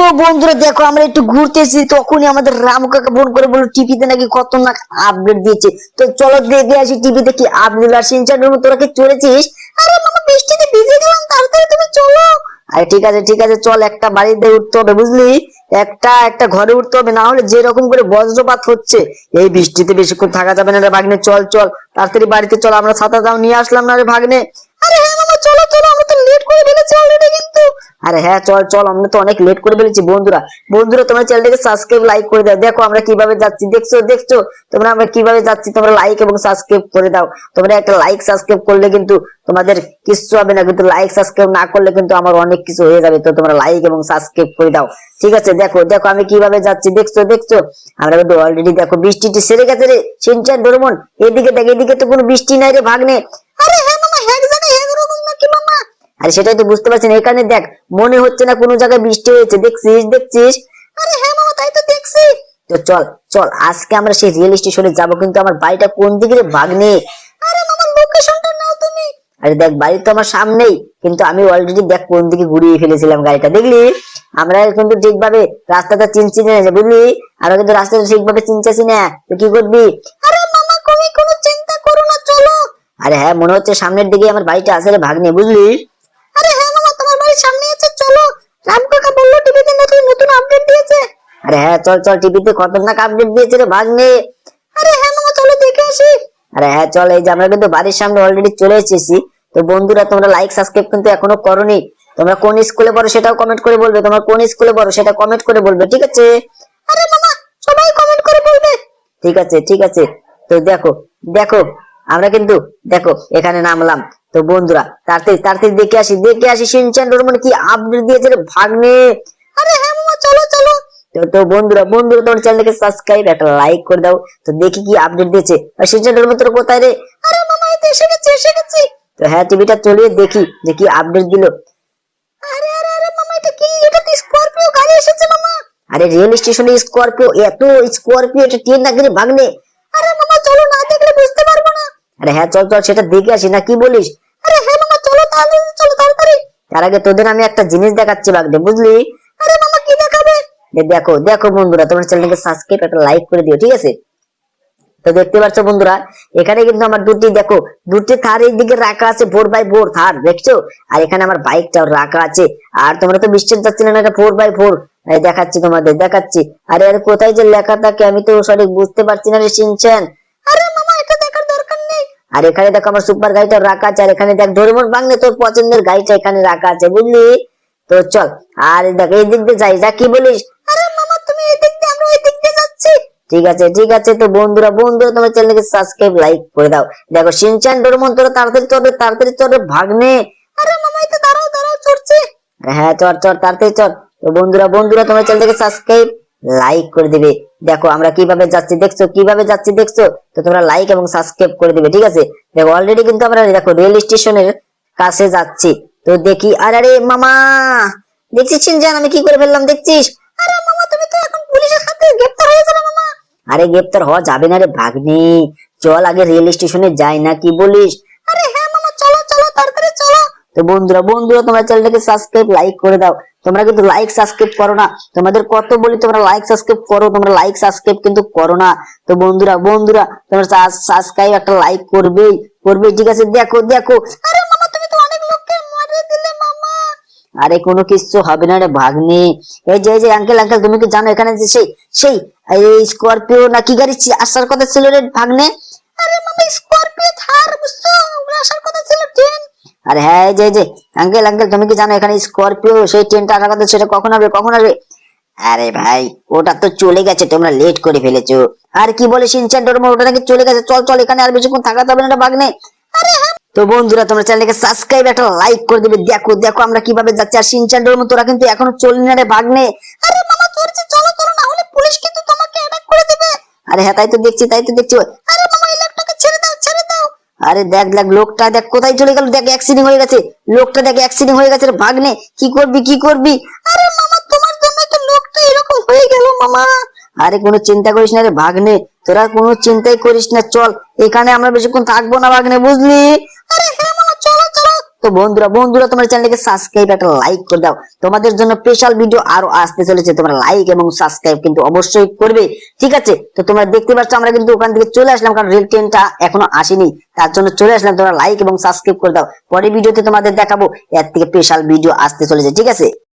তো বন্ধুরা দেখো আমরা একটু ঘুরতেছি, তখনই আমাদের রামু কাকা ফোন করে বললো টিভিতে নাকি খতরনাক আপডেট দিয়েছে। তো চলো দেখে আসি টিভিতে কি আপডেট। আর সিনচানের মতো তোরা কি চলেছিস? আরে মামা বৃষ্টিতে ভিজে গেলাম, তাড়াতাড়ি তুমি চলো। আরে ঠিক আছে ঠিক আছে, চল একটা বাড়িতে উঠতে হবে বুঝলি, একটা একটা ঘরে উঠতে হবে, না হলে যেরকম করে বজ্রপাত হচ্ছে এই বৃষ্টিতে বেশিক্ষণ থাকা যাবে না রে ভাগ্নে। চল চল তাড়াতাড়ি বাড়িতে চল, আমরা ছাতা দাও নিয়ে আসলাম না রে ভাগ্নে। আরে হ্যাঁ মামা চলো চলো, আমরা তো লেট করে ফেলেছি অলরেডি কিন্তু। আরে হ্যাঁ চল চল, আমরা তো অনেক লেট করে ফেলেছি। বন্ধুরা বন্ধুরা তোমরা চ্যানেলটাকে সাবস্ক্রাইব লাইক করে দাও। দেখো আমরা কিভাবে যাচ্ছি, দেখছো দেখছো তোমরা আমরা কিভাবে যাচ্ছি। তোমরা লাইক এবং সাবস্ক্রাইব করে দাও। তোমরা একটা লাইক সাবস্ক্রাইব করলে কিন্তু তোমাদের কিছু হবে না, কিন্তু লাইক সাবস্ক্রাইব না করলে কিন্তু আমার অনেক কিছু হয়ে যাবে। তো তোমরা লাইক এবং সাবস্ক্রাইব করে দাও, ঠিক আছে? দেখো দেখো আমি কিভাবে যাচ্ছি, দেখছো দেখছো আমরা কিন্তু অলরেডি দেখো বৃষ্টিটি সেরে গেছে রে সিনচান ডোরেমন। এদিকে দেখ, এদিকে তো কোনো বৃষ্টি নাই রে ভাগ্নে। আরে হ্যাঁ মামা, হ্যাঁ জানি হ্যাঁ এরকম নাকি মামা? আরে সেটাই তো বুঝতে পারছি না, এখানে দেখ মনে হচ্ছে না কোনো জায়গায় বৃষ্টি হয়েছে, দেখছিস দেখছিস? আরে হ্যাঁ মামা তাই তো দেখছি। তো চল চল আজকে আমরা সেই রিয়েল স্টেশনে যাবো, কিন্তু আমার বাড়িটা কোন দিকে রে ভাগ্নে? আরে মামা লোকেশনটা নাও তুমি। আরে দেখ বাড়ি তো আমার সামনেই, কিন্তু আমি অলরেডি দেখ কোন দিকে ঘুরিয়ে ফেলেছিলাম গাড়িটা, দেখলি? আমরা কিন্তু ঠিকভাবে রাস্তাটা চিনছি না, বুঝলি? আমরা কিন্তু রাস্তাটা ঠিকভাবে চিনতেছি না, তো কি করবি? আরে মামা তুমি কোনো চিন্তা করো না, চলো। আরে হ্যাঁ মনে হচ্ছে সামনের দিকে আমার বাড়িটা আছে রে ভাগ্নে, বুঝলি? আরে হ্যাঁ মামা তোমার বাড়ির সামনে আছে, চলো। রাম কাকা বললো টিভিতে নতুন নতুন আপডেট দিয়েছে। আরে হ্যাঁ চল চল, টিভিতে খতরনাক আপডেট দিয়েছে রে ভাগ্নে। আরে হ্যাঁ মামা চলো দেখে আসি। আরে হ্যাঁ চল, এই যে আমরা কিন্তু বাড়ির সামনে অলরেডি চলে এসেছি। তো বন্ধুরা তোমরা লাইক সাবস্ক্রাইব কিন্তু এখনো করোনি। তোমরা কোন স্কুলে পড়ো সেটাও কমেন্ট করে বলবে, তোমরা কোন স্কুলে পড়ো সেটা কমেন্ট করে বলবে, ঠিক আছে? আরে মামা সবাই কমেন্ট করে বলবে। ঠিক আছে ঠিক আছে। তো দেখো দেখো আমরা কিন্তু দেখো এখানে নামলাম। তো বন্ধুরা তাড়াতাড়ি তাড়াতাড়ি দেখে আসি সিনচান ডোরেমন কি আপডেট দিয়েছে রে ভাগ্নে। আরে হ্যাঁ মামা চলো চলো। তো বন্ধুরা বন্ধুরা তোমার চ্যানেলকে সাবস্ক্রাইব একটা লাইক করে দাও। তো দেখি কি আপডেট দিয়েছে। আর সিনচান ডোরেমন তোর কোথায় রে? আরে মামা এই তো এসে গেছি এসে গেছি। তো হ্যাঁ টিভিটা চলিয়ে দেখি যে কি আপডেট দিল। আরে আরে আরে মামা এটা কি? এটা তো স্করপিও গাড়ি এসেছে মামা। আরে রেল স্টেশনে স্করপিও, এত স্করপিও, এটা ট্রেন নাকি রে ভাগ্নে? আরে মামা চলো, না দেখলে বুঝতে পারবো না। আরে হ্যাঁ চল চল সেটা দেখে আসি, না কি বলিস? আরে হ্যাঁ মামা চলো তাহলে, চলো তাড়াতাড়ি। তার আগে তোদের আমি একটা জিনিস দেখাচ্ছি ভাগ্নে, বুঝলি? আরে মামা কি দেখাবে? দেখো দেখো বন্ধুরা তোমার চ্যানেলকে সাবস্ক্রাইব একটা লাইক করে দিও, ঠিক আছে? তো দেখতে পাচ্ছ বন্ধুরা এখানে কিন্তু আমার দুটি দেখো দুটি থার এইদিকে রাখা আছে, 4x4 থার, দেখছো? আর এখানে আমার বাইকটাও রাখা আছে। আর তোমরা তো বিশ্বাস যাচ্ছে না, এটা 4x4 দেখাচ্ছি তোমাদের, দেখাচ্ছি। আরে আরে কোথায় যে লেখা থাকে আমি তো সঠিক বুঝতে পারছি না রে সিনচান। আরে মামা এটা দেখার দরকার নেই। আর এখানে দেখো আমার সুপার গাড়িটা রাখা আছে। আর এখানে দেখ ডোরেমন ভাগ্নে তোর পছন্দের গাড়িটা এখানে রাখা আছে, বুঝলি? তো চল আর দেখ এই দিক দিয়ে যাই, যা কি বলিস? আরে মামা তুমি এই দিক দিয়ে, আমরা ওই দিক দিয়ে যাচ্ছি। ঠিক আছে ঠিক আছে। তো বন্ধুরা বন্ধুরা তোমার চ্যানেলকে সাবস্ক্রাইব লাইক করে দাও। দেখো সিনচান ডোরেমন তোরা তাড়াতাড়ি চড়বে ভাগ্নে। আরে মামা এই তো দাঁড়াও দাঁড়াও চড়ছে। হ্যাঁ চড় চড় তাড়াতাড়ি চড়। তো বন্ধুরা বন্ধুরা তোমার চ্যানেলকে সাবস্ক্রাইব লাইক করে দিবে। দেখো আমরা কিভাবে যাচ্ছি, দেখছো কিভাবে যাচ্ছি দেখছো? তো তোমরা লাইক এবং সাবস্ক্রাইব করে দিবে, ঠিক আছে? দেখো অলরেডি কিন্তু আমরা দেখো রেল স্টেশনের কাছে যাচ্ছি। তো দেখি আরে আরে মামা দেখছিস সিনচান আমি কি করে ফেললাম, দেখছিস? আরে মামা তুমি তো এখন পুলিশের হাতে গ্রেফতার হয়ে যাবে মামা। আরে গ্রেফতার হওয়া যাবে না রে ভাগ্নে, চল আগে রেল স্টেশনে যাই, না কি বলিস? আরে হ্যাঁ মামা চলো চলো তাড়াতাড়ি চলো। তো বন্ধুরা বন্ধুরা তোমার চ্যানেলটাকে সাবস্ক্রাইব লাইক করে দাও। তোমরা কিন্তু লাইক সাবস্ক্রাইব করো না, তোমাদের কত বলি তোমরা লাইক সাবস্ক্রাইব করো, তোমরা লাইক সাবস্ক্রাইব কিন্তু করো না। তো বন্ধুরা বন্ধুরা তোমরা সাবস্ক্রাইব একটা লাইক করবেই করবেই, ঠিক আছে? দেখো দেখো আরে মামা তুমি তো অনেক লোককে মারে দিলে মামা। আরে কোনো কিছু হবে না রে ভাগ্নে। এই যে আঙ্কেল আঙ্কেল তুমি কি জানো এখানে যে সেই সেই এই স্করপিও না কি গাড়ি আসার কথা ছিল রে ভাগ্নে? আরে মামা স্করপিও থার বুঝছো, ওগুলো আসার কথা ছিল ট্রেন। আরে হ্যাঁ এই যে আঙ্কেল আঙ্কেল তুমি কি জানো এখানে স্করপিও সেই ট্রেনটা আসার কথা, সেটা কখন হবে কখন হবে? আরে ভাই ওটা তো চলে গেছে, তোমরা লেট করে ফেলেছো। আর কি বলে সিনচান ডোরেমন, ওটা নাকি চলে গেছে। চল চল এখানে আর বেশিক্ষণ থাকা যাবে না ভাগ্নে। আরে হ্যাঁ তো বন্ধুরা তোমরা চ্যানেলকে সাবস্ক্রাইব একটা লাইক করে দিবে। দেখো দেখো আমরা কিভাবে যাচ্ছি। আর সিনচান ডোরেমন তোরা কিন্তু এখনো চললি না রে ভাগ্নে। আরে মামা চলছে, চলো চলো, না হলে পুলিশ কিন্তু তোমাকে অ্যাটাক করে দেবে। আরে হ্যাঁ তাই তো দেখছি তাই তো দেখছি। আরে মামা এই লোকটাকে ছেড়ে দাও ছেড়ে দাও। আরে দেখ দেখ লোকটা দেখ কোথায় চলে গেল, দেখ অ্যাক্সিডেন্ট হয়ে গেছে। লোকটা দেখ অ্যাক্সিডেন্ট হয়ে গেছে রে ভাগ্নে, কি করবি কি করবি? আরে মামা তোমার জন্য তো লোকটা এরকম হয়ে গেল মামা। আরে কোনো চিন্তা করিস না রে ভাগ্নে, তোরা কোনো চিন্তাই করিস না, চল এখানে আমরা বেশিক্ষণ থাকবো না ভাগ্নে, বুঝলি? আরে হ্যাঁ মামা চলো চলো তো বন্ধুরা বন্ধুরা তোমার চ্যানেলকে সাবস্ক্রাইব একটা লাইক করে দাও, তোমাদের জন্য স্পেশাল ভিডিও আরো আসতে চলেছে, তোমরা লাইক এবং সাবস্ক্রাইব কিন্তু অবশ্যই করবে। ঠিক আছে, তো তোমরা দেখতে পাচ্ছ আমরা কিন্তু ওখান থেকে চলে আসলাম, কারণ রেল ট্রেনটা এখনো আসেনি, তার জন্য চলে আসলাম। তোমরা লাইক এবং সাবস্ক্রাইব করে দাও, পরের ভিডিওতে তোমাদের দেখাবো এর থেকে স্পেশাল ভিডিও আসতে চলেছে। ঠিক আছে।